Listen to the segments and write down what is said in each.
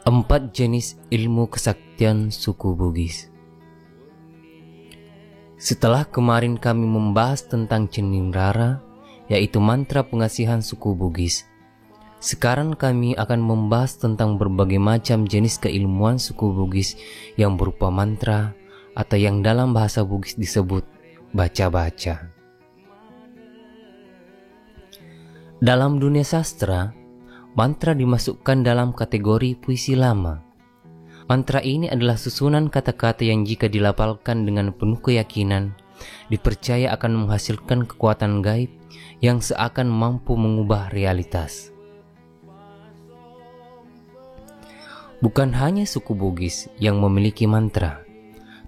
4 jenis ilmu kesaktian suku Bugis. Setelah kemarin kami membahas tentang Ceningrara, yaitu mantra pengasihan suku Bugis, sekarang kami akan membahas tentang berbagai macam jenis keilmuan suku Bugis yang berupa mantra atau yang dalam bahasa Bugis disebut baca-baca. Dalam dunia sastra, mantra dimasukkan dalam kategori puisi lama. Mantra ini adalah susunan kata-kata yang jika dilafalkan dengan penuh keyakinan, dipercaya akan menghasilkan kekuatan gaib yang seakan mampu mengubah realitas. Bukan hanya suku Bugis yang memiliki mantra,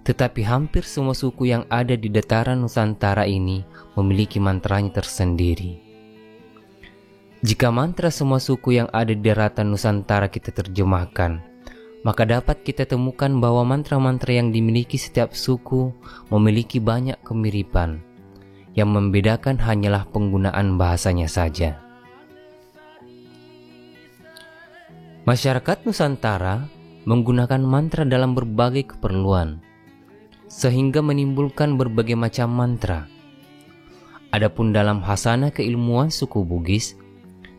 tetapi hampir semua suku yang ada di dataran Nusantara ini memiliki mantranya tersendiri. Jika mantra semua suku yang ada di daratan Nusantara kita terjemahkan, maka dapat kita temukan bahwa mantra-mantra yang dimiliki setiap suku memiliki banyak kemiripan. Yang membedakan hanyalah penggunaan bahasanya saja. Masyarakat Nusantara menggunakan mantra dalam berbagai keperluan, sehingga menimbulkan berbagai macam mantra. Adapun dalam khasanah keilmuan suku Bugis,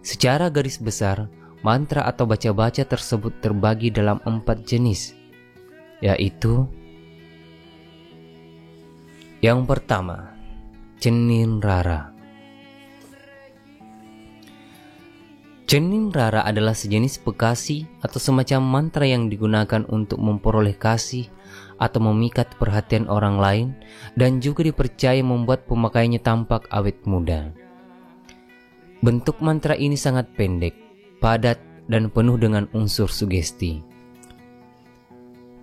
secara garis besar, mantra atau baca-baca tersebut terbagi dalam 4 jenis, yaitu: yang pertama, Ceningrara. Ceningrara adalah sejenis pekasi atau semacam mantra yang digunakan untuk memperoleh kasih atau memikat perhatian orang lain, dan juga dipercaya membuat pemakainya tampak awet muda. Bentuk mantra ini sangat pendek, padat, dan penuh dengan unsur sugesti.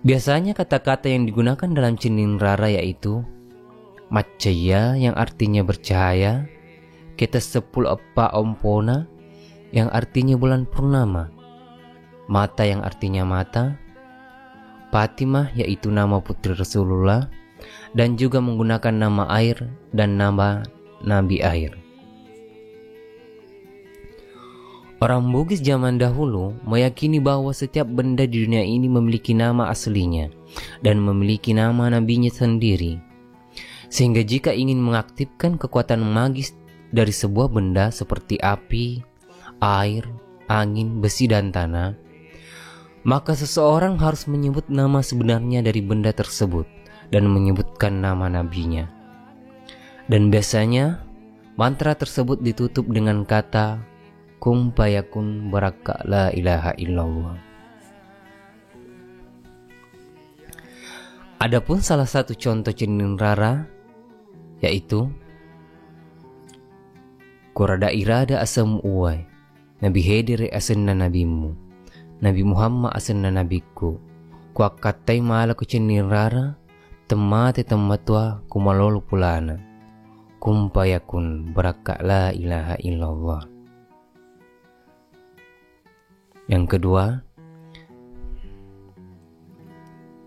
Biasanya kata-kata yang digunakan dalam Ceningrara yaitu Macaya yang artinya bercahaya, Keta sepul apa ompona yang artinya bulan purnama, Mata yang artinya mata, Fatimah yaitu nama putri Rasulullah, dan juga menggunakan nama air dan nama Nabi air. Orang Bugis zaman dahulu meyakini bahwa setiap benda di dunia ini memiliki nama aslinya dan memiliki nama nabinya sendiri. Sehingga jika ingin mengaktifkan kekuatan magis dari sebuah benda seperti api, air, angin, besi, dan tanah, maka seseorang harus menyebut nama sebenarnya dari benda tersebut dan menyebutkan nama nabinya. Dan biasanya mantra tersebut ditutup dengan kata Kum fayakun baraka la ilaha illallah. Adapun salah satu contoh Ceningrara yaitu Kurada irada asam uwai, Nabi hedire asenna nabimu, Nabi Muhammad asenna nabiku, kuakatai malaku Ceningrara, temate tematwa kumalolu pulana, kum fayakun baraka la ilaha illallah. Yang kedua,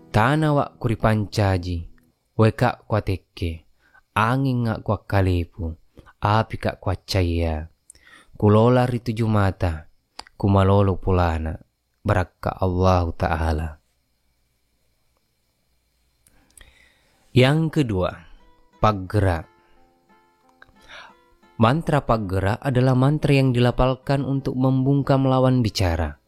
Tanah wak kuripancaji, weka kwa teke, angin ngak kwa kalepu, api kak kwa caya, kulola ri 7 mata, kumalolo pulana, baraka Allah Ta'ala. Yang kedua, Paggera. Mantra Paggera adalah mantra yang dilafalkan untuk membungkam lawan bicara.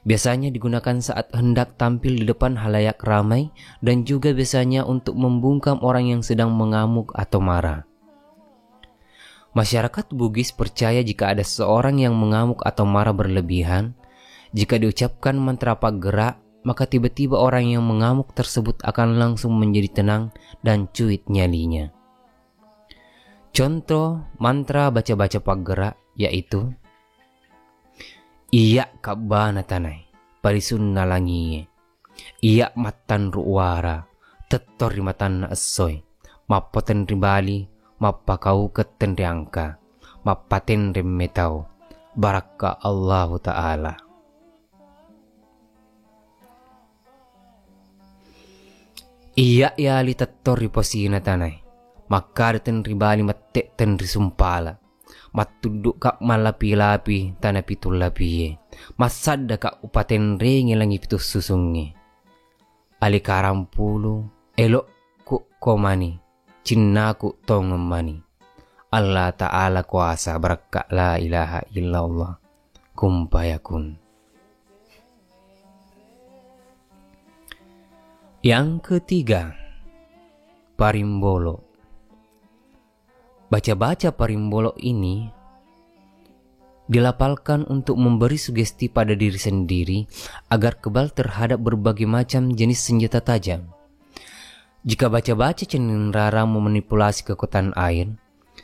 Biasanya digunakan saat hendak tampil di depan halayak ramai, dan juga biasanya untuk membungkam orang yang sedang mengamuk atau marah. Masyarakat Bugis percaya jika ada seseorang yang mengamuk atau marah berlebihan, jika diucapkan mantra Paggera, maka tiba-tiba orang yang mengamuk tersebut akan langsung menjadi tenang dan cuit nyalinya. Contoh mantra baca-baca Paggera yaitu Iya kabana tanai, parisun nalangi, iya matan ruwara, tetor matan na asoy, mapoten ribali, mapakau keten riangka, mapaten remmetau, baraka Allah Ta'ala. Iya yali tetor riposina tanai, maka ten ribali matte ten risumpala, matuduk kak malapi-lapi tanah pitul lapi masada kak upaten rengi langi pitu susungi ali karampulu elok ku komani cinnaku tongemani Allah Ta'ala kuasa berkah la ilaha illallah kumpayakun. Yang ketiga, parimbolo. Baca-baca parimbolo ini dilapalkan untuk memberi sugesti pada diri sendiri agar kebal terhadap berbagai macam jenis senjata tajam. Jika baca-baca cenderara memanipulasi kekuatan air,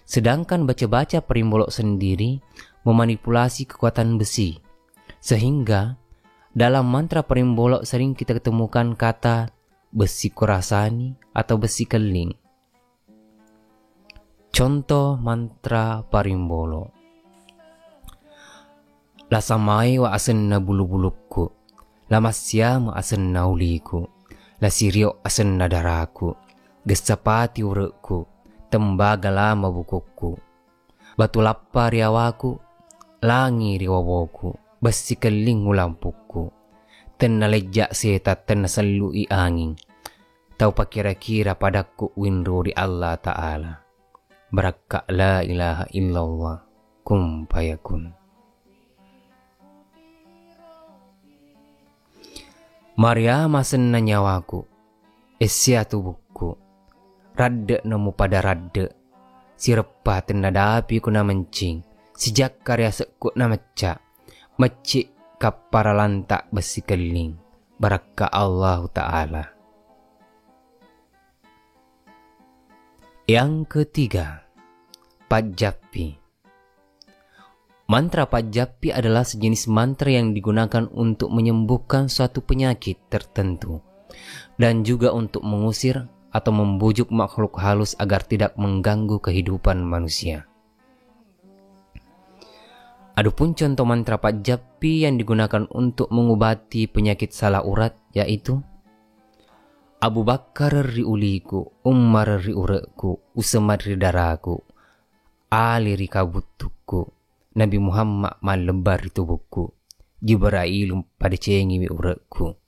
sedangkan baca-baca parimbolo sendiri memanipulasi kekuatan besi. Sehingga dalam mantra parimbolo sering kita ketemukan kata besi kurasani atau besi keling. Contoh mantra parimbolo. Lasamai wa asenna bulu-bulukku, lamasya ma asenna uliku, lasirio asenna daraku, gesapati urekku, tembaga lama bukuku, batu lapar riawaku, langi riwawoku, besi keling ulampuku, tenna lejak seta tenna selui angin, tau pakira-kira padaku winro di Allah Ta'ala. Barakah la ilaha illallah kumpayakun. Maria masenna nyawaku, esya tubuhku, radde nemu pada radde, sirepah tenadapi kuna mencing, sejak karya sekuk na mecak, mecik kapara lantak besi keling, barakah Allah Ta'ala. Yang ketiga, Pajappi. Mantra Pajappi adalah sejenis mantra yang digunakan untuk menyembuhkan suatu penyakit tertentu dan juga untuk mengusir atau membujuk makhluk halus agar tidak mengganggu kehidupan manusia. Adapun contoh mantra Pajappi yang digunakan untuk mengobati penyakit salah urat yaitu Abu Bakar riuliku, Umar riurekku, Usman ridaraku, Ali rikabutuku, Nabi Muhammad malebar tubuhku, Jibril pada cengi urekku.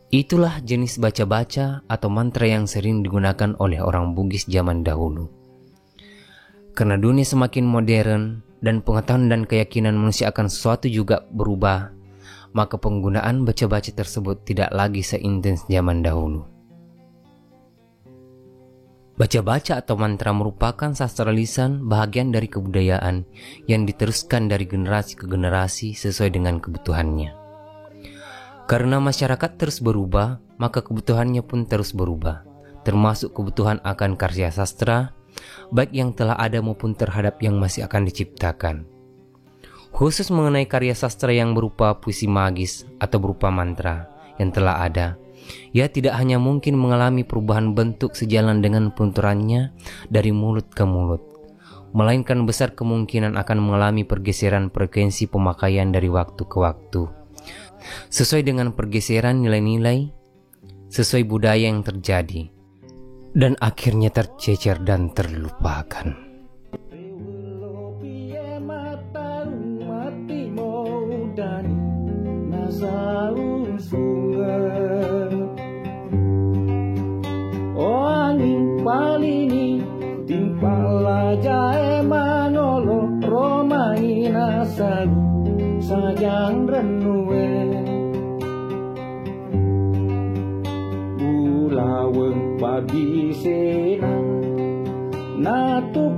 Itulah jenis baca-baca atau mantra yang sering digunakan oleh orang Bugis zaman dahulu. Karena dunia semakin modern dan pengetahuan dan keyakinan manusia akan sesuatu juga berubah, maka penggunaan baca-baca tersebut tidak lagi seintens zaman dahulu. Baca-baca atau mantra merupakan sastra lisan bahagian dari kebudayaan yang diteruskan dari generasi ke generasi sesuai dengan kebutuhannya. Karena masyarakat terus berubah, maka kebutuhannya pun terus berubah, termasuk kebutuhan akan karya sastra, baik yang telah ada maupun terhadap yang masih akan diciptakan. Khusus mengenai karya sastra yang berupa puisi magis atau berupa mantra yang telah ada, ia tidak hanya mungkin mengalami perubahan bentuk sejalan dengan penuturannya dari mulut ke mulut, melainkan besar kemungkinan akan mengalami pergeseran frekuensi pemakaian dari waktu ke waktu, sesuai dengan pergeseran nilai-nilai, sesuai budaya yang terjadi, dan akhirnya tercecer dan terlupakan. Palini timpala jae manolo romaina sagu sajang renue bulaweng pagi sena natu